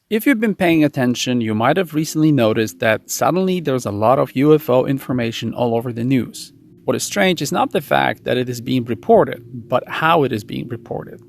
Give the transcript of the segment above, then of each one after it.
If you've been paying attention, you might have recently noticed that suddenly there's a lot of UFO information all over the news. What is strange is not the fact that it is being reported, but how it is being reported.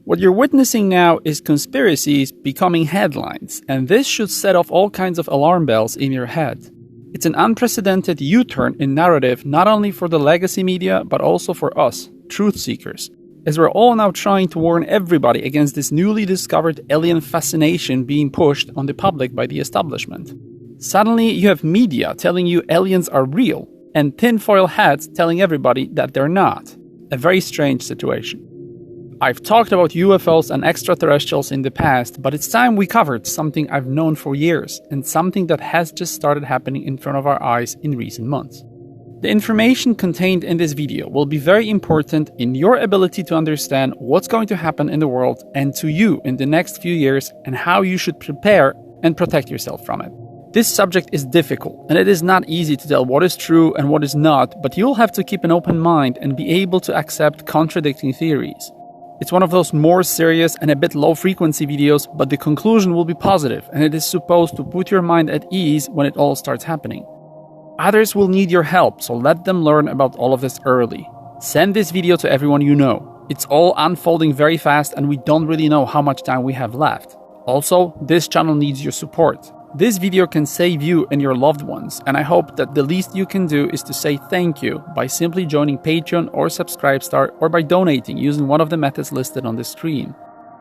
What you're witnessing now is conspiracies becoming headlines, and this should set off all kinds of alarm bells in your head. It's an unprecedented U-turn in narrative not only for the legacy media, but also for us, truth seekers, as we're all now trying to warn everybody against this newly discovered alien fascination being pushed on the public by the establishment. Suddenly, you have media telling you aliens are real, and tinfoil hats telling everybody that they're not. A very strange situation. I've talked about UFOs and extraterrestrials in the past, but it's time we covered something I've known for years, and something that has just started happening in front of our eyes in recent months. The information contained in this video will be very important in your ability to understand what's going to happen in the world and to you in the next few years, and how you should prepare and protect yourself from it. This subject is difficult, and it is not easy to tell what is true and what is not, but you'll have to keep an open mind and be able to accept contradicting theories. It's one of those more serious and a bit low-frequency videos, but the conclusion will be positive, and it is supposed to put your mind at ease when it all starts happening. Others will need your help, so let them learn about all of this early. Send this video to everyone you know. It's all unfolding very fast, and we don't really know how much time we have left. Also, this channel needs your support. This video can save you and your loved ones, and I hope that the least you can do is to say thank you by simply joining Patreon or Subscribestar, or by donating using one of the methods listed on the screen.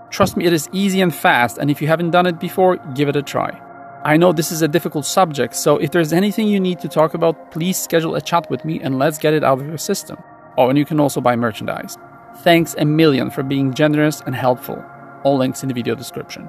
Trust me, it is easy and fast, and if you haven't done it before, give it a try. I know this is a difficult subject, so if there's anything you need to talk about, please schedule a chat with me and let's get it out of your system. Oh, and you can also buy merchandise. Thanks a million for being generous and helpful. All links in the video description.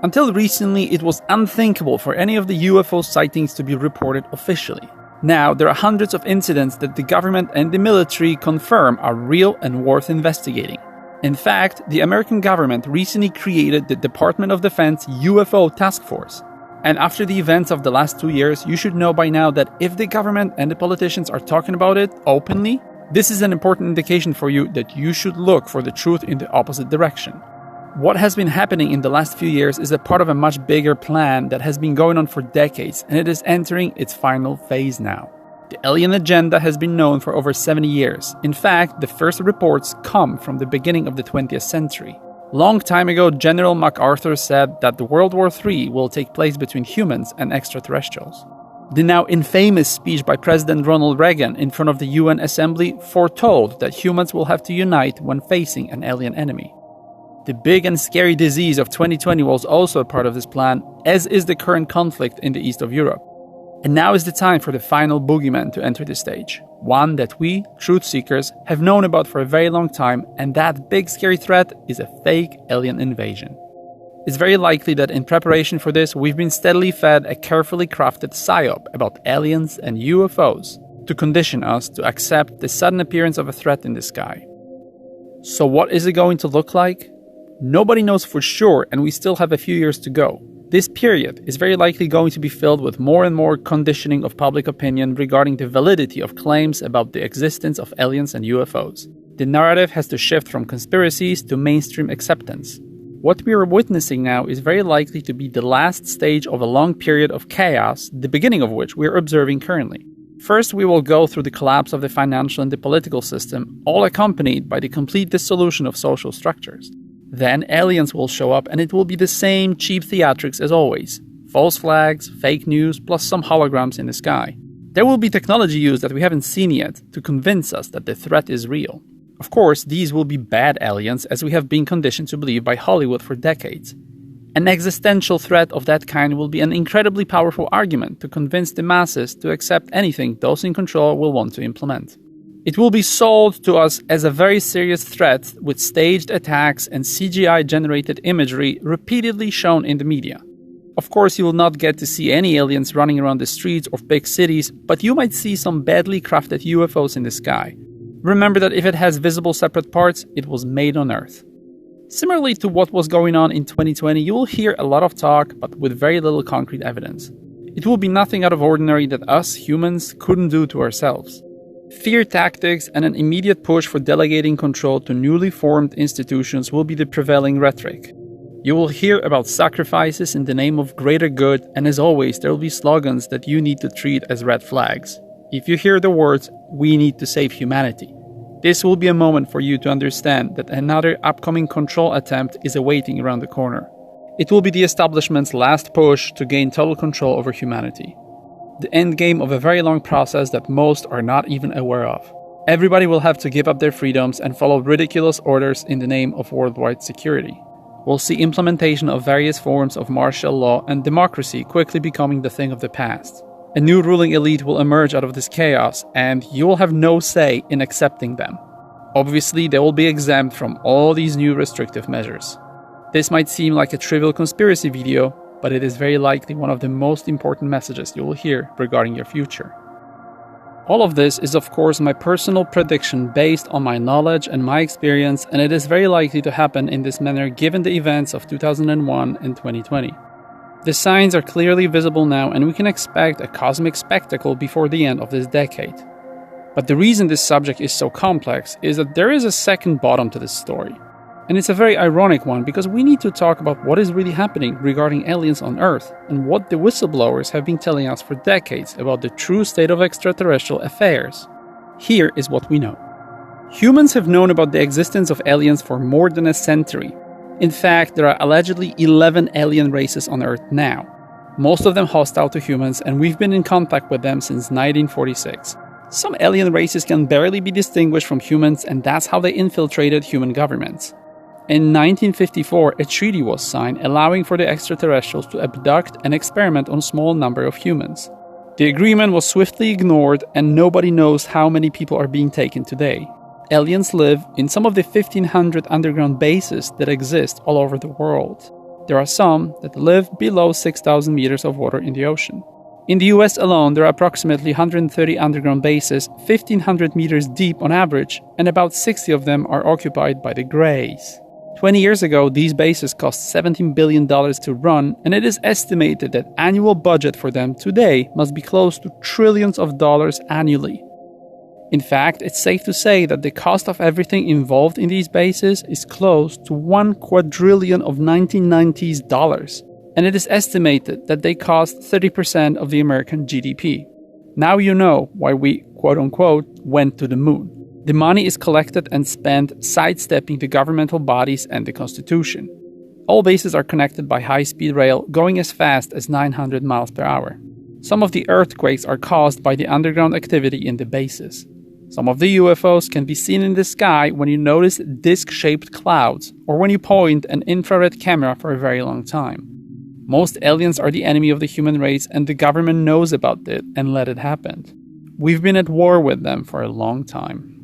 Until recently, it was unthinkable for any of the UFO sightings to be reported officially. Now, there are hundreds of incidents that the government and the military confirm are real and worth investigating. In fact, the American government recently created the Department of Defense UFO Task Force. And after the events of the last 2 years, you should know by now that if the government and the politicians are talking about it openly, this is an important indication for you that you should look for the truth in the opposite direction. What has been happening in the last few years is a part of a much bigger plan that has been going on for decades, and it is entering its final phase now. The alien agenda has been known for over 70 years. In fact, the first reports come from the beginning of the 20th century. Long time ago, General MacArthur said that the World War III will take place between humans and extraterrestrials. The now infamous speech by President Ronald Reagan in front of the UN Assembly foretold that humans will have to unite when facing an alien enemy. The big and scary disease of 2020 was also a part of this plan, as is the current conflict in the east of Europe. And now is the time for the final boogeyman to enter the stage. One that we, truth seekers, have known about for a very long time, and that big scary threat is a fake alien invasion. It's very likely that in preparation for this, we've been steadily fed a carefully crafted psyop about aliens and UFOs to condition us to accept the sudden appearance of a threat in the sky. So what is it going to look like? Nobody knows for sure, and we still have a few years to go. This period is very likely going to be filled with more and more conditioning of public opinion regarding the validity of claims about the existence of aliens and UFOs. The narrative has to shift from conspiracies to mainstream acceptance. What we are witnessing now is very likely to be the last stage of a long period of chaos, the beginning of which we are observing currently. First, we will go through the collapse of the financial and the political system, all accompanied by the complete dissolution of social structures. Then aliens will show up, and it will be the same cheap theatrics as always. False flags, fake news, plus some holograms in the sky. There will be technology used that we haven't seen yet to convince us that the threat is real. Of course, these will be bad aliens, as we have been conditioned to believe by Hollywood for decades. An existential threat of that kind will be an incredibly powerful argument to convince the masses to accept anything those in control will want to implement. It will be sold to us as a very serious threat, with staged attacks and CGI-generated imagery repeatedly shown in the media. Of course, you will not get to see any aliens running around the streets of big cities, but you might see some badly crafted UFOs in the sky. Remember that if it has visible separate parts, it was made on Earth. Similarly to what was going on in 2020, you will hear a lot of talk, but with very little concrete evidence. It will be nothing out of ordinary that us humans couldn't do to ourselves. Fear tactics and an immediate push for delegating control to newly formed institutions will be the prevailing rhetoric. You will hear about sacrifices in the name of greater good, and as always, there will be slogans that you need to treat as red flags. If you hear the words, "We need to save humanity," this will be a moment for you to understand that another upcoming control attempt is awaiting around the corner. It will be the establishment's last push to gain total control over humanity. The endgame of a very long process that most are not even aware of. Everybody will have to give up their freedoms and follow ridiculous orders in the name of worldwide security. We'll see implementation of various forms of martial law and democracy quickly becoming the thing of the past. A new ruling elite will emerge out of this chaos, and you will have no say in accepting them. Obviously, they will be exempt from all these new restrictive measures. This might seem like a trivial conspiracy video, but it is very likely one of the most important messages you will hear regarding your future. All of this is of course my personal prediction based on my knowledge and my experience, and it is very likely to happen in this manner given the events of 2001 and 2020. The signs are clearly visible now, and we can expect a cosmic spectacle before the end of this decade. But the reason this subject is so complex is that there is a second bottom to this story. And it's a very ironic one, because we need to talk about what is really happening regarding aliens on Earth and what the whistleblowers have been telling us for decades about the true state of extraterrestrial affairs. Here is what we know. Humans have known about the existence of aliens for more than a century. In fact, there are allegedly 11 alien races on Earth now, most of them hostile to humans, and we've been in contact with them since 1946. Some alien races can barely be distinguished from humans, and that's how they infiltrated human governments. In 1954, a treaty was signed allowing for the extraterrestrials to abduct and experiment on a small number of humans. The agreement was swiftly ignored, and nobody knows how many people are being taken today. Aliens live in some of the 1,500 underground bases that exist all over the world. There are some that live below 6,000 meters of water in the ocean. In the US alone, there are approximately 130 underground bases, 1,500 meters deep on average, and about 60 of them are occupied by the Greys. 20 years ago, these bases cost $17 billion to run, and it is estimated that annual budget for them today must be close to trillions of dollars annually. In fact, it's safe to say that the cost of everything involved in these bases is close to 1 quadrillion of 1990s dollars, and it is estimated that they cost 30% of the American GDP. Now you know why we, quote-unquote, went to the moon. The money is collected and spent sidestepping the governmental bodies and the Constitution. All bases are connected by high-speed rail going as fast as 900 miles per hour. Some of the earthquakes are caused by the underground activity in the bases. Some of the UFOs can be seen in the sky when you notice disc-shaped clouds or when you point an infrared camera for a very long time. Most aliens are the enemy of the human race, and the government knows about it and let it happen. We've been at war with them for a long time.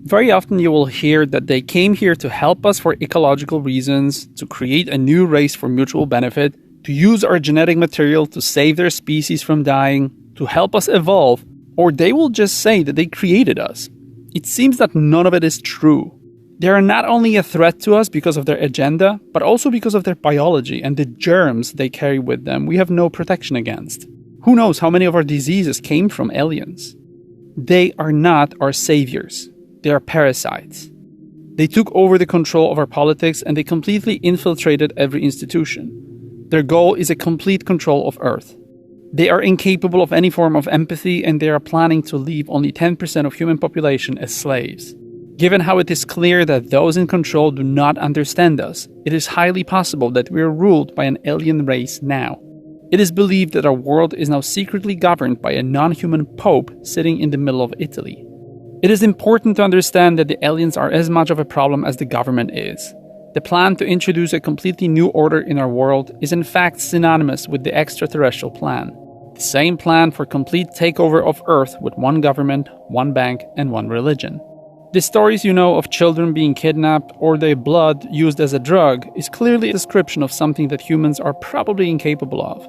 Very often you will hear that they came here to help us for ecological reasons, to create a new race for mutual benefit, to use our genetic material to save their species from dying, to help us evolve, or they will just say that they created us. It seems that none of it is true. They are not only a threat to us because of their agenda, but also because of their biology and the germs they carry with them we have no protection against. Who knows how many of our diseases came from aliens? They are not our saviors. They are parasites. They took over the control of our politics, and they completely infiltrated every institution. Their goal is a complete control of Earth. They are incapable of any form of empathy, and they are planning to leave only 10% of human population as slaves. Given how it is clear that those in control do not understand us, it is highly possible that we are ruled by an alien race now. It is believed that our world is now secretly governed by a non-human pope sitting in the middle of Italy. It is important to understand that the aliens are as much of a problem as the government is. The plan to introduce a completely new order in our world is in fact synonymous with the extraterrestrial plan. The same plan for complete takeover of Earth with one government, one bank, and one religion. The stories you know of children being kidnapped or their blood used as a drug is clearly a description of something that humans are probably incapable of.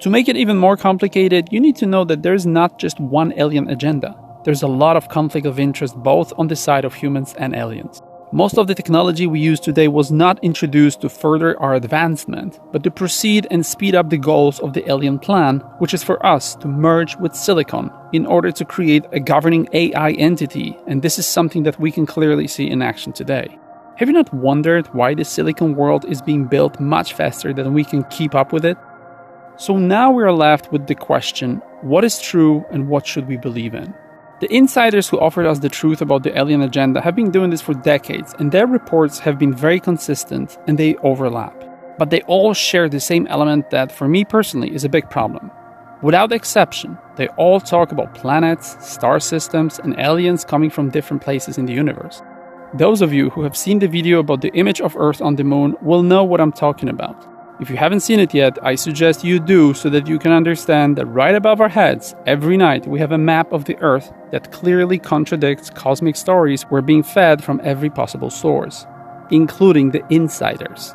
To make it even more complicated, you need to know that there's not just one alien agenda. There's a lot of conflict of interest both on the side of humans and aliens. Most of the technology we use today was not introduced to further our advancement, but to proceed and speed up the goals of the alien plan, which is for us to merge with silicon in order to create a governing AI entity, and this is something that we can clearly see in action today. Have you not wondered why the silicon world is being built much faster than we can keep up with it? So now we are left with the question, what is true and what should we believe in? The insiders who offered us the truth about the alien agenda have been doing this for decades, and their reports have been very consistent and they overlap. But they all share the same element that, for me personally, is a big problem. Without exception, they all talk about planets, star systems, and aliens coming from different places in the universe. Those of you who have seen the video about the image of Earth on the moon will know what I'm talking about. If you haven't seen it yet, I suggest you do so that you can understand that right above our heads, every night we have a map of the Earth that clearly contradicts cosmic stories we're being fed from every possible source, including the insiders.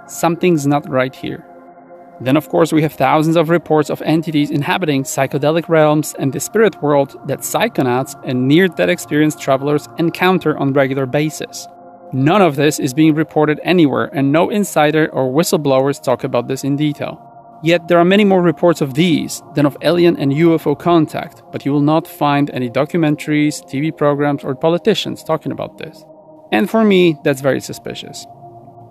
Something's not right here. Then of course we have thousands of reports of entities inhabiting psychedelic realms and the spirit world that psychonauts and near-death experienced travelers encounter on a regular basis. None of this is being reported anywhere, and no insider or whistleblowers talk about this in detail. Yet there are many more reports of these than of alien and UFO contact, but you will not find any documentaries, TV programs, or politicians talking about this. And for me, that's very suspicious.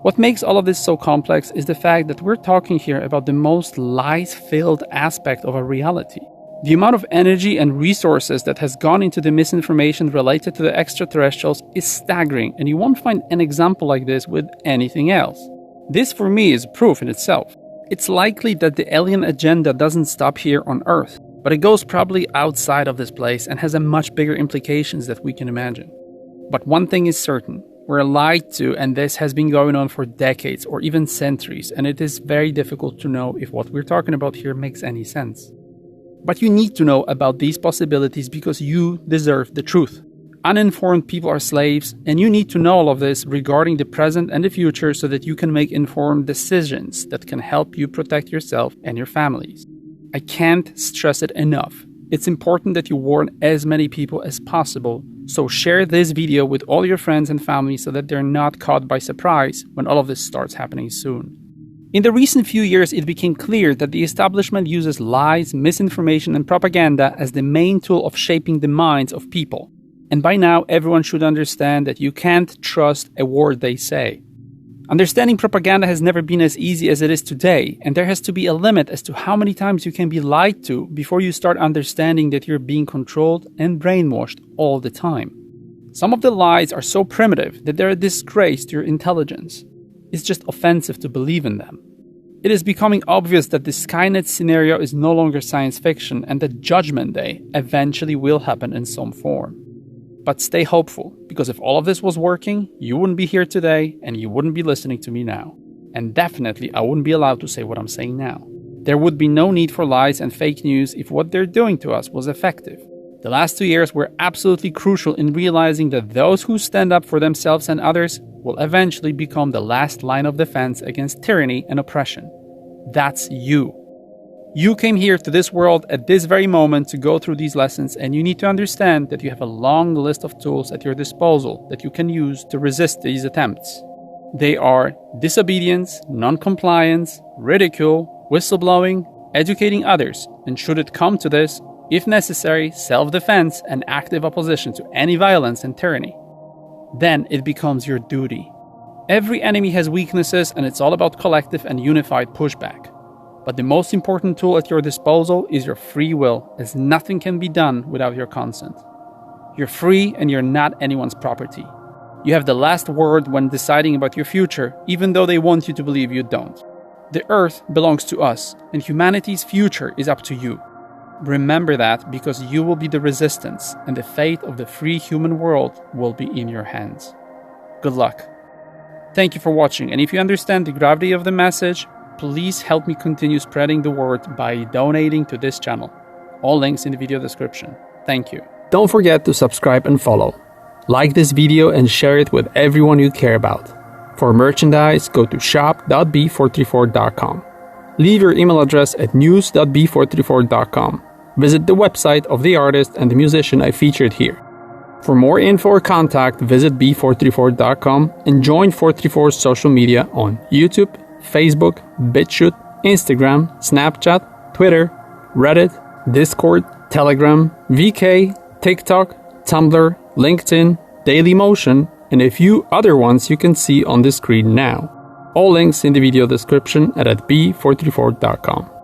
What makes all of this so complex is the fact that we're talking here about the most lies-filled aspect of our reality. The amount of energy and resources that has gone into the misinformation related to the extraterrestrials is staggering, and you won't find an example like this with anything else. This for me is proof in itself. It's likely that the alien agenda doesn't stop here on Earth, but it goes probably outside of this place and has a much bigger implications that we can imagine. But one thing is certain, we're lied to, and this has been going on for decades or even centuries, and it is very difficult to know if what we're talking about here makes any sense. But you need to know about these possibilities because you deserve the truth. Uninformed people are slaves, and you need to know all of this regarding the present and the future so that you can make informed decisions that can help you protect yourself and your families. I can't stress it enough. It's important that you warn as many people as possible, so share this video with all your friends and family so that they're not caught by surprise when all of this starts happening soon. In the recent few years, it became clear that the establishment uses lies, misinformation, and propaganda as the main tool of shaping the minds of people. And by now, everyone should understand that you can't trust a word they say. Understanding propaganda has never been as easy as it is today, and there has to be a limit as to how many times you can be lied to before you start understanding that you're being controlled and brainwashed all the time. Some of the lies are so primitive that they're a disgrace to your intelligence. It's just offensive to believe in them. It is becoming obvious that the Skynet scenario is no longer science fiction and that Judgment Day eventually will happen in some form. But stay hopeful, because if all of this was working, you wouldn't be here today and you wouldn't be listening to me now. And definitely I wouldn't be allowed to say what I'm saying now. There would be no need for lies and fake news if what they're doing to us was effective. The last 2 years were absolutely crucial in realizing that those who stand up for themselves and others will eventually become the last line of defense against tyranny and oppression. That's you. You came here to this world at this very moment to go through these lessons, and you need to understand that you have a long list of tools at your disposal that you can use to resist these attempts. They are disobedience, non-compliance, ridicule, whistleblowing, educating others, and should it come to this, if necessary, self-defense and active opposition to any violence and tyranny. Then it becomes your duty. Every enemy has weaknesses, and it's all about collective and unified pushback. But the most important tool at your disposal is your free will, as nothing can be done without your consent. You're free and you're not anyone's property. You have the last word when deciding about your future, even though they want you to believe you don't. The Earth belongs to us, and humanity's future is up to you. Remember that, because you will be the resistance, and the fate of the free human world will be in your hands. Good luck. Thank you for watching, and if you understand the gravity of the message, please help me continue spreading the word by donating to this channel. All links in the video description. Thank you. Don't forget to subscribe and follow. Like this video and share it with everyone you care about. For merchandise, go to shop.b434.com. Leave your email address at news.b434.com. Visit the website of the artist and the musician I featured here. For more info or contact, visit b434.com and join 434's social media on YouTube, Facebook, BitChute, Instagram, Snapchat, Twitter, Reddit, Discord, Telegram, VK, TikTok, Tumblr, LinkedIn, Dailymotion, and a few other ones you can see on the screen now. All links in the video description and at b434.com.